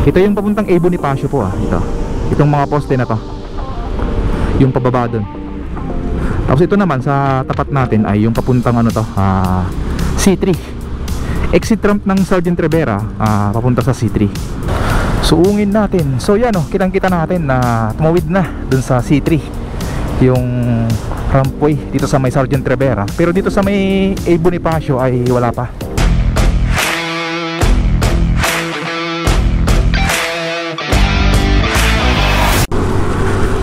Ito yung papuntang A. Bonifacio po itong mga poste na to, yung pababa dun. Tapos ito naman sa tapat natin ay yung papuntang C3, exit ramp ng Sergeant Rivera, papunta sa C3. Suungin natin. So yan kitang kita natin na tumawid na dun sa C3 yung rampway dito sa may Sergeant Rivera, pero dito sa may A. Bonifacio ay wala pa.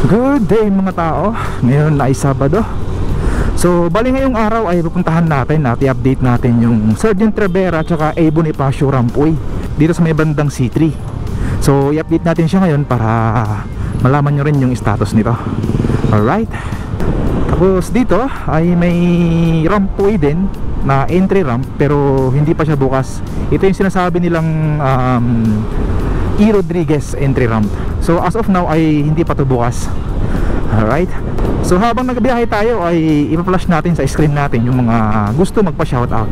Good day mga tao. Ngayon ay Sabado. So bali ngayong araw ay pupuntahan natin at i-update natin yung Sergeant Rivera at saka A. Bonifacio rampway dito sa may bandang C3. So i-update natin siya ngayon para malaman nyo rin yung status nito. Alright. Tapos dito ay may rampway din na entry ramp, pero hindi pa siya bukas. Ito yung sinasabi nilang E. Rodriguez entry ramp. So as of now ay hindi pa ito bukas. Alright. So habang nagbiyahe tayo ay ipa-flash natin sa screen natin yung mga gusto magpa-shoutout.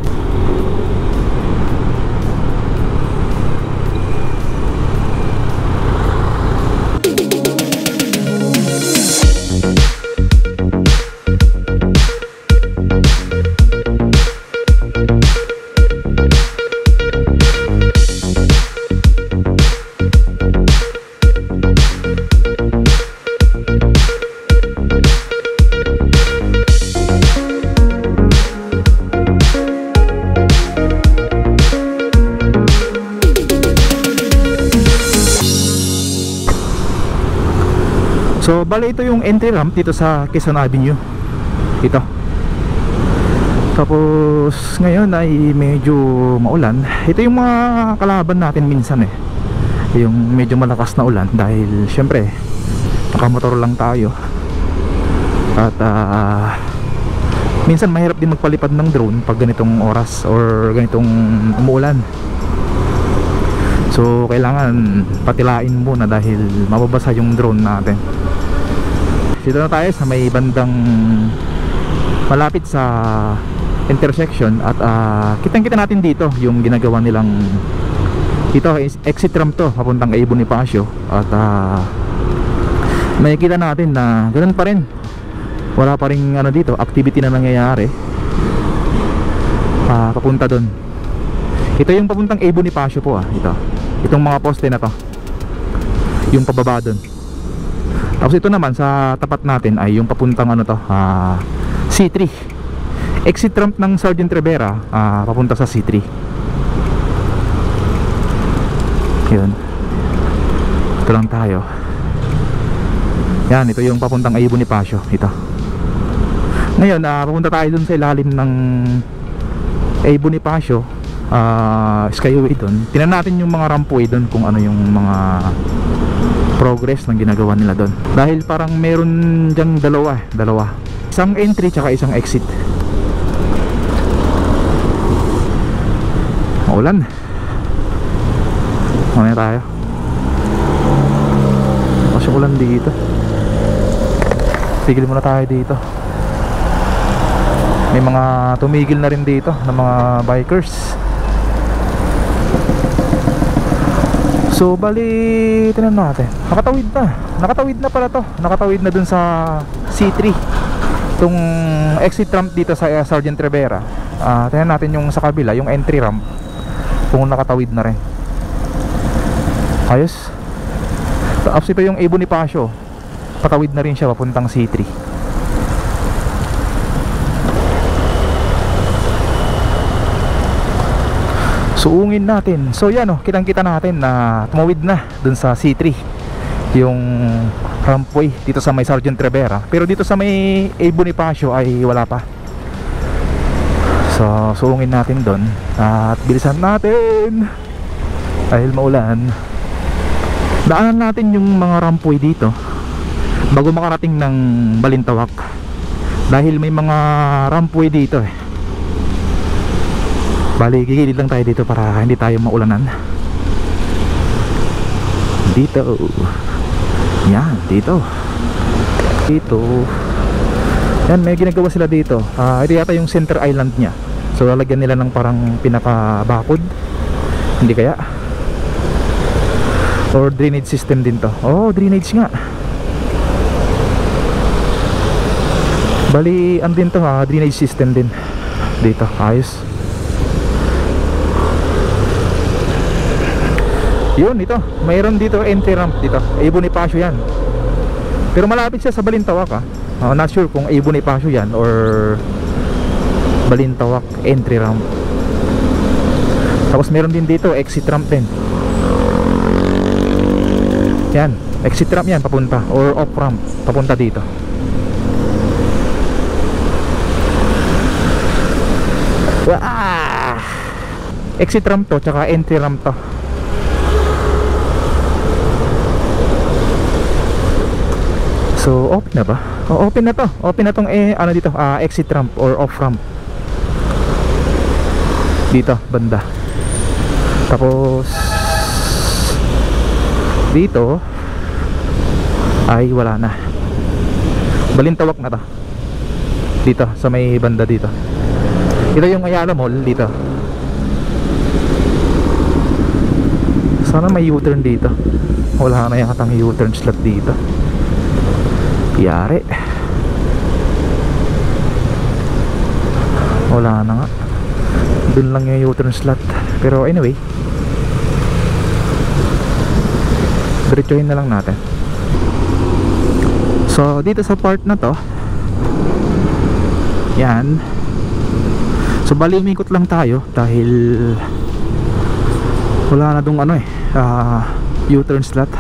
So bali ito yung entry ramp dito sa Quezon Avenue. Ito. Tapos ngayon ay medyo maulan. Ito yung mga kalaban natin minsan yung medyo malakas na ulan, dahil syempre nakamotor lang tayo. At minsan mahirap din magpalipad ng drone pag ganitong oras or ganitong umuulan. So kailangan patilain muna dahil mababasa yung drone natin. Dito na tayo sa may bandang malapit sa intersection at kitang-kita natin dito yung ginagawa nilang ito, exit ramp to papuntang A. Bonifacio. At makikita natin na ganoon pa rin, wala pa rin dito activity na nangyayari papunta doon. Ito yung papuntang A. Bonifacio po itong mga poste na to, yung pababa doon. Tapos ito naman sa tapat natin ay yung papuntang C3, exit ramp ng Sergeant Rivera, papunta sa C3. Yun, ito lang tayo. Yan, ito yung papuntang A. Bonifacio. Ito ngayon, papunta tayo dun sa ilalim ng A. Bonifacio skyway dun. Tingnan natin yung mga rampway dun, kung ano yung mga progress ng ginagawa nila doon, dahil parang meron dyang dalawa, isang entry tsaka isang exit. Maulan, mamaya tayo. Kasi ulan dito, tigil muna tayo dito. May mga tumigil na rin dito ng mga bikers. So bali, tingnan natin. Nakatawid na pala to. Nakatawid na dun sa C3 itong exit ramp dito sa Sergeant Rivera. Tingnan natin yung sa kabila, yung entry ramp, kung nakatawid na rin. Ayos. Tapos ito yung A. Bonifacio, patawid na rin siya papuntang C3. Suungin natin. So yan kitang-kita natin na tumawid na dun sa C3 yung rampway dito sa may Sergeant Rivera, pero dito sa may A. Bonifacio ay wala pa. So suungin natin dun at bilisan natin dahil maulan. Daanan natin yung mga rampway dito bago makarating ng Balintawak, dahil may mga rampway dito Bali, gigilid lang tayo dito para hindi tayo maulanan. Dito. Yan, dito. Yan, may ginagawa sila dito. Ito yata yung center island nya. So lalagyan nila ng parang pinaka-bakod. Hindi kaya? Or drainage system din to. Oh, drainage nga. Bali, ano din to ha, drainage system din dito, ayos. Yun, ito, mayroon dito entry ramp dito, A. Bonifacio yan. Pero malapit siya sa Balintawak ha. Not sure kung A. Bonifacio yan or Balintawak entry ramp. Tapos meron din dito exit ramp din. Yan, exit ramp yan papunta, or off ramp papunta dito. Exit ramp to, tsaka entry ramp to. So open na ba? Oh, open na to. Open na tong ano dito, exit ramp or off ramp. Dito banda. Tapos dito ay wala na. Balintawak na to. Dito sa may banda dito. Ito yung Ayala Mall dito. Sana may U-turn dito. Wala na yatang U-turn slot dito. Yari. Wala na nga. Doon lang yung U-turn slot. Pero anyway, diretsuhin na lang natin. So dito sa part na to, yan. So bali umikot lang tayo dahil wala na dong ano U-turn slot.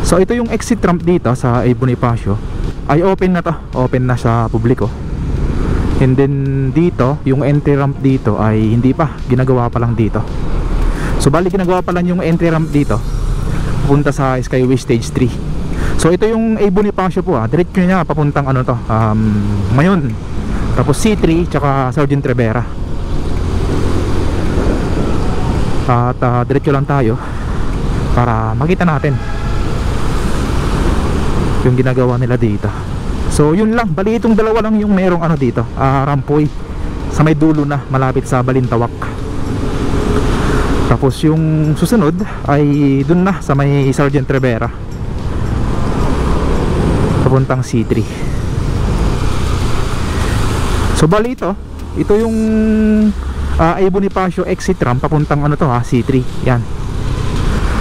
So ito yung exit ramp dito sa A. Bonifacio ay open na to, open na sa publiko. And then dito yung entry ramp dito ay hindi pa, ginagawa pa lang dito. So bali ginagawa pa lang yung entry ramp dito papunta sa Skyway Stage 3. So ito yung A. Bonifacio po diretso niya papuntang ano to, Mayon, tapos C3 tsaka Sergeant Rivera. At diretso lang tayo para makita natin yung ginagawa nila dito. So yun lang, bali itong dalawa lang yung merong ano dito, rampoy sa may dulo na malapit sa Balintawak. Tapos yung susunod ay dun na sa may Sergeant Rivera papuntang C3. So bali ito yung A. Bonifacio exit ramp papuntang ano to C3. Yan.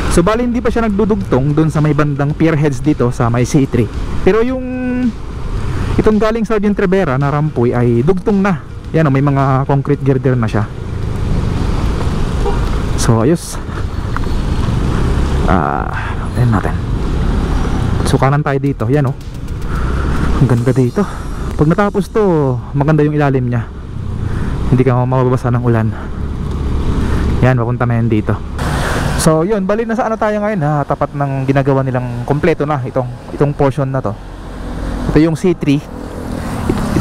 So bali hindi pa siya nagdudugtong dun sa may bandang pierheads dito sa may C3. Pero yung itong galing Sergeant Rivera na rampoy ay dugtong na. Yan may mga concrete girder na siya. So ayos. Ayan natin. So kanan tayo dito. Yan ang ganda dito. Pag natapos to, maganda yung ilalim niya. Hindi ka mababasa ng ulan. Yan, papunta na yan dito. So yun, bali na sa ano tayo ngayon tapat ng ginagawa nilang kompleto na itong portion na to. Ito yung C3.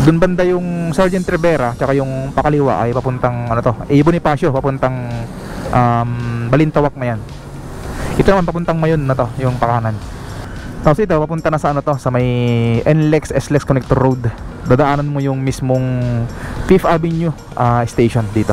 Doon banda yung Sergeant Rivera, tsaka yung pakaliwa ay papuntang ano to, A. Bonifacio, papuntang Balintawak na yan. Ito naman papuntang Mayon na to, yung pakanan. Tapos ito papunta na sa ano to, sa may NLEX SLEX Connector Road. Dadaanan mo yung mismong 5th Avenue station dito.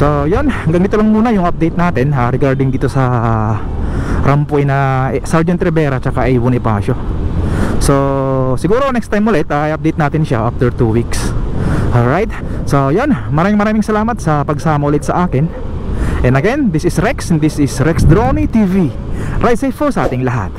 So yun, hanggang dito lang muna yung update natin regarding dito sa Rampoy na Sergeant Rivera tsaka A. Bonifacio. So siguro next time ulit i-update natin siya after 2 weeks. Alright, so yun, maraming salamat sa pagsama ulit sa akin. And again, this is Rex and this is Rex Drone TV. Ride safe po sa ating lahat.